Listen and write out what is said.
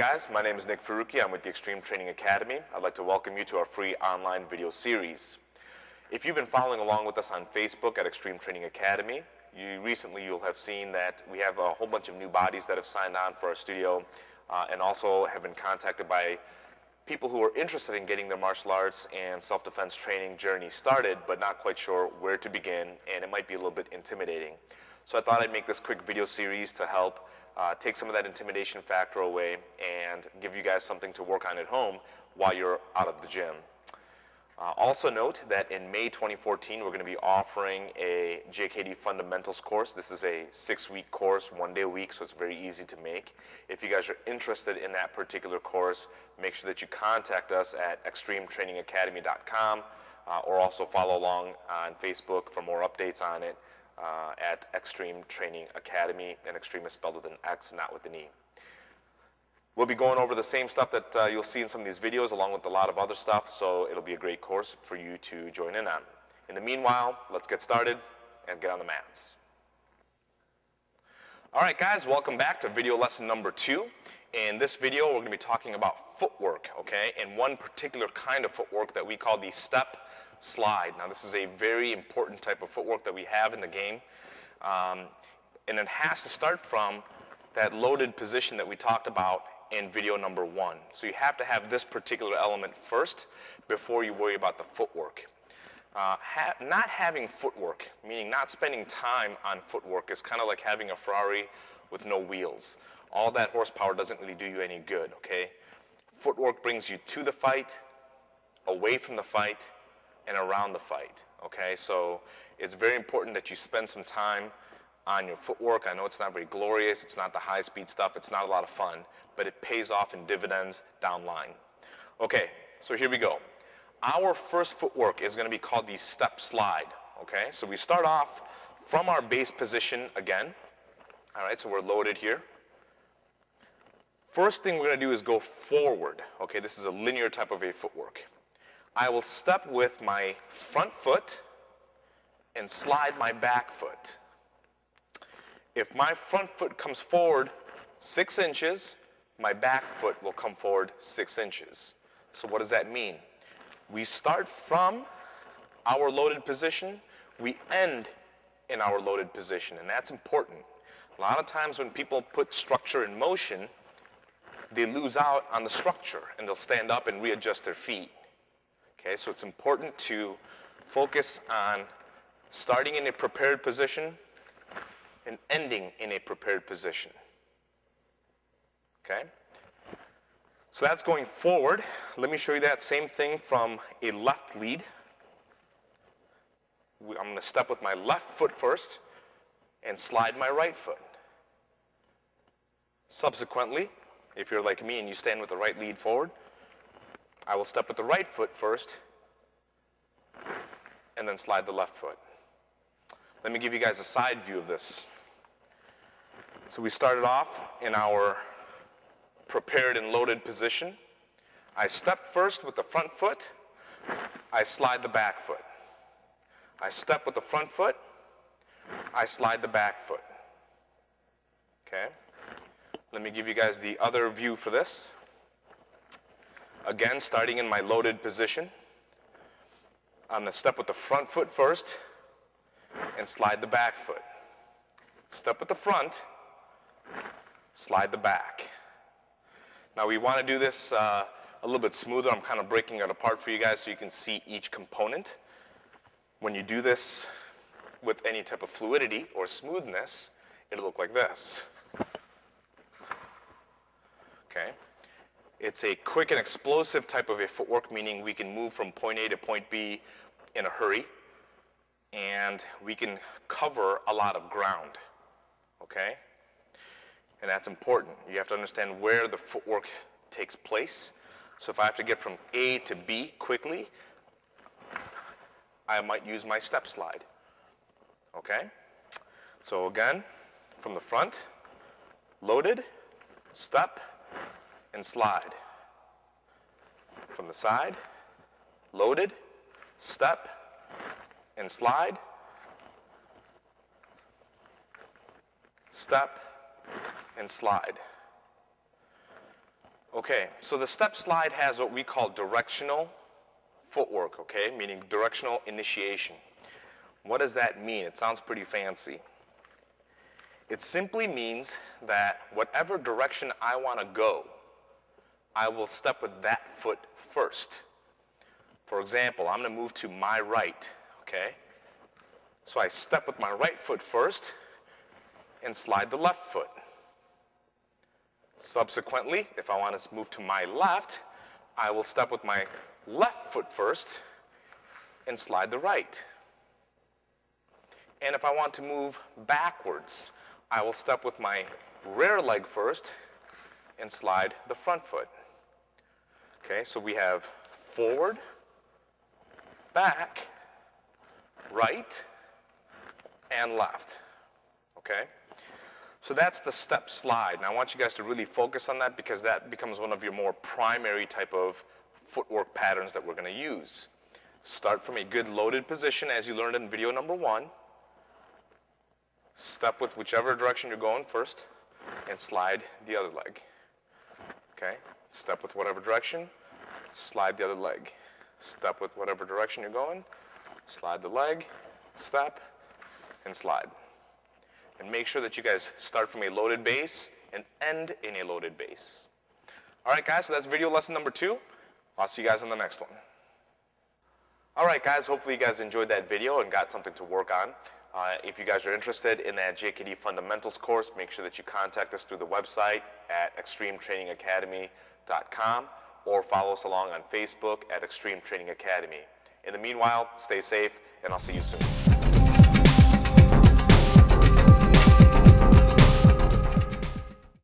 guys, my name is Nick Faruqi. I'm with the Xtreme Training Academy. I'd like to welcome you to our free online video series. If you've been following along with us on Facebook at Xtreme Training Academy, you'll have seen that we have a whole bunch of new bodies that have signed on for our studio and also have been contacted by people who are interested in getting their martial arts and self-defense training journey started, but not quite sure where to begin, and it might be a little bit intimidating. So I thought I'd make this quick video series to help take some of that intimidation factor away and give you guys something to work on at home while you're out of the gym. Also note that in May 2014, we're going to be offering a JKD Fundamentals course. This is a 6-week course, 1 day a week, so it's very easy to make. If you guys are interested in that particular course, make sure that you contact us at xtremetrainingacademy.com or also follow along on Facebook for more updates on it at Xtreme Training Academy, and Xtreme is spelled with an X, not with an E. We'll be going over the same stuff that you'll see in some of these videos along with a lot of other stuff, so it'll be a great course for you to join in on. In the meanwhile, let's get started and get on the mats. All right guys, welcome back to video lesson number 2. In this video, we're going to be talking about footwork, okay, and one particular kind of footwork that we call the step slide. Now this is a very important type of footwork that we have in the game, and it has to start from that loaded position that we talked about in video number 1. So you have to have this particular element first before you worry about the footwork. Not having footwork, meaning not spending time on footwork, is kind of like having a Ferrari with no wheels. All that horsepower doesn't really do you any good, okay? Footwork brings you to the fight, away from the fight, and around the fight, okay? So it's very important that you spend some time on your footwork. I know it's not very glorious, it's not the high-speed stuff, it's not a lot of fun, but it pays off in dividends down line. Okay, so here we go. Our first footwork is going to be called the step slide, okay? So we start off from our base position again. All right, so we're loaded here. First thing we're going to do is go forward, okay? This is a linear type of a footwork. I will step with my front foot and slide my back foot. If my front foot comes forward 6 inches, my back foot will come forward 6 inches. So what does that mean? We start from our loaded position, we end in our loaded position, and that's important. A lot of times when people put structure in motion, they lose out on the structure and they'll stand up and readjust their feet. Okay, so it's important to focus on starting in a prepared position and ending in a prepared position. Okay? So that's going forward. Let me show you that same thing from a left lead. I'm going to step with my left foot first and slide my right foot. Subsequently, if you're like me and you stand with the right lead forward, I will step with the right foot first and then slide the left foot. Let me give you guys a side view of this. So we started off in our prepared and loaded position. I step first with the front foot. I slide the back foot. I step with the front foot. I slide the back foot. Okay? Let me give you guys the other view for this. Again, starting in my loaded position, I'm going to step with the front foot first and slide the back foot. Step with the front, slide the back. Now we want to do this a little bit smoother. I'm kind of breaking it apart for you guys so you can see each component. When you do this with any type of fluidity or smoothness, it'll look like this. Okay? It's a quick and explosive type of a footwork, meaning we can move from point A to point B in a hurry, and we can cover a lot of ground, okay? And that's important. You have to understand where the footwork takes place. So if I have to get from A to B quickly, I might use my step slide, okay? So again, from the front, loaded, step, and slide. From the side, loaded, step, and slide, step, and slide. Okay, so the step slide has what we call directional footwork, okay, meaning directional initiation. What does that mean? It sounds pretty fancy. It simply means that whatever direction I want to go, I will step with that foot first. For example, I'm going to move to my right, okay? So I step with my right foot first and slide the left foot. Subsequently, if I want to move to my left, I will step with my left foot first and slide the right. And if I want to move backwards, I will step with my rear leg first and slide the front foot. Okay, so we have forward, back, right, and left. Okay? So that's the step slide. And I want you guys to really focus on that because that becomes one of your more primary type of footwork patterns that we're going to use. Start from a good loaded position as you learned in video number 1. Step with whichever direction you're going first and slide the other leg. Okay? Step with whatever direction, slide the other leg. Step with whatever direction you're going, slide the leg, step, and slide. And make sure that you guys start from a loaded base and end in a loaded base. All right, guys, so that's video lesson number 2. I'll see you guys in the next one. All right, guys, hopefully you guys enjoyed that video and got something to work on. If you guys are interested in that JKD Fundamentals course, make sure that you contact us through the website at xtremetrainingacademy.com or follow us along on Facebook at Xtreme Training Academy. In the meanwhile, stay safe, and I'll see you soon.